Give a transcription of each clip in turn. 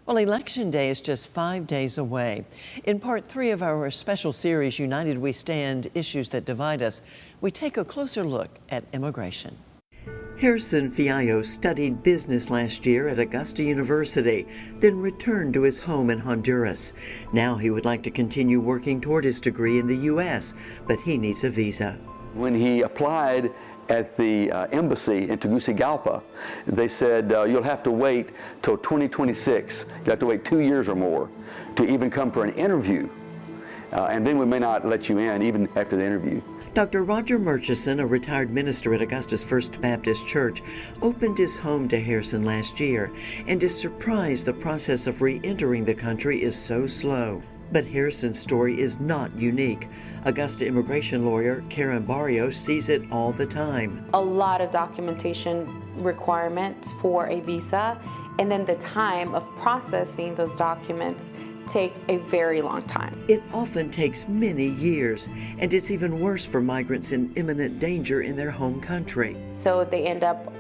Well, Election Day is just 5 days away. In part 3 of our special series, United We Stand, Issues That Divide Us, we take a closer look at immigration. Harrison Fiallo studied business last year at Augusta University, then returned to his home in Honduras. Now he would like to continue working toward his degree in the U.S., but he needs a visa. When he applied at the embassy in Tegucigalpa, they said, you'll have to wait till 2026. You have to wait 2 years or more to even come for an interview. And then we may not let you in even after the interview. Dr. Roger Murchison, a retired minister at Augusta's First Baptist Church, opened his home to Harrison last year and is surprised the process of re-entering the country is so slow. But Harrison's story is not unique. Augusta immigration lawyer Karen Barrios sees it all the time. A lot of documentation requirements for a visa, and then the time of processing those documents take a very long time. It often takes many years, and it's even worse for migrants in imminent danger in their home country. So they end up,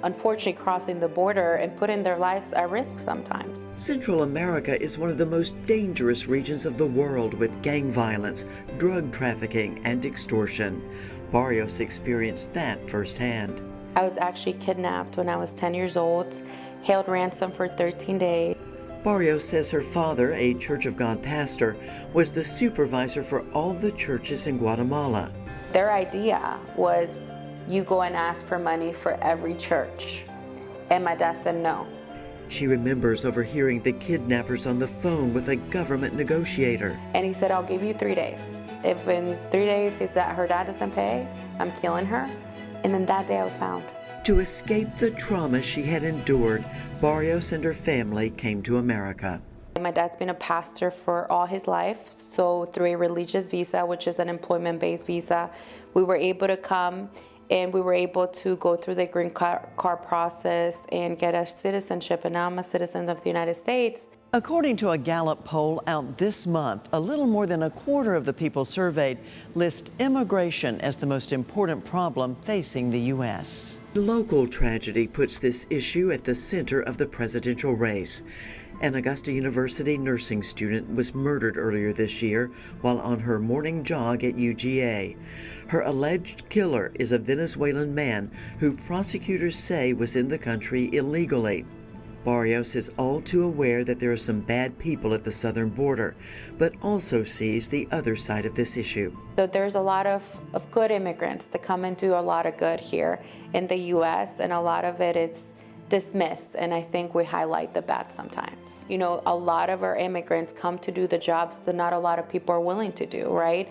unfortunately, crossing the border and putting their lives at risk sometimes. Central America is one of the most dangerous regions of the world with gang violence, drug trafficking, and extortion. Barrios experienced that firsthand. I was actually kidnapped when I was 10 years old, held ransom for 13 days. Barrios says her father, a Church of God pastor, was the supervisor for all the churches in Guatemala. Their idea was, you go and ask for money for every church. And my dad said no. She remembers overhearing the kidnappers on the phone with a government negotiator. And he said, I'll give you 3 days. If in 3 days her dad doesn't pay, I'm killing her. And then that day I was found. To escape the trauma she had endured, Barrios and her family came to America. My dad's been a pastor for all his life, so through a religious visa, which is an employment-based visa, we were able to come and we were able to go through the green card process and get a citizenship, and now I'm a citizen of the United States. According to a Gallup poll out this month, a little more than a quarter of the people surveyed list immigration as the most important problem facing the U.S. Local tragedy puts this issue at the center of the presidential race. An Augusta University nursing student was murdered earlier this year while on her morning jog at UGA. Her alleged killer is a Venezuelan man who prosecutors say was in the country illegally. Barrios is all too aware that there are some bad people at the southern border, but also sees the other side of this issue. So there's a lot of good immigrants that come and do a lot of good here in the U.S., and a lot of it is dismissed, and I think we highlight the bad sometimes. You know, a lot of our immigrants come to do the jobs that not a lot of people are willing to do, right?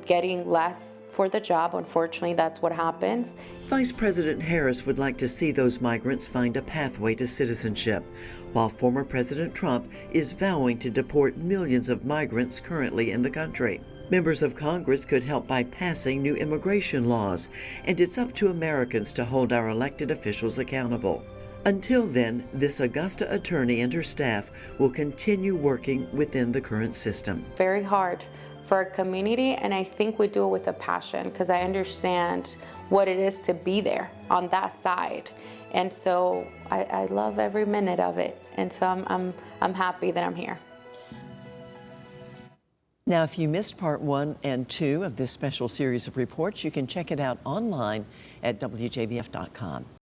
Getting less for the job, unfortunately, that's what happens. Vice President Harris would like to see those migrants find a pathway to citizenship, while former President Trump is vowing to deport millions of migrants currently in the country. Members of Congress could help by passing new immigration laws, and it's up to Americans to hold our elected officials accountable. Until then, this Augusta attorney and her staff will continue working within the current system. Very hard for our community, and I think we do it with a passion because I understand what it is to be there on that side. And so I love every minute of it, and so I'm happy that I'm here. Now, if you missed part 1 and 2 of this special series of reports, you can check it out online at WJBF.com.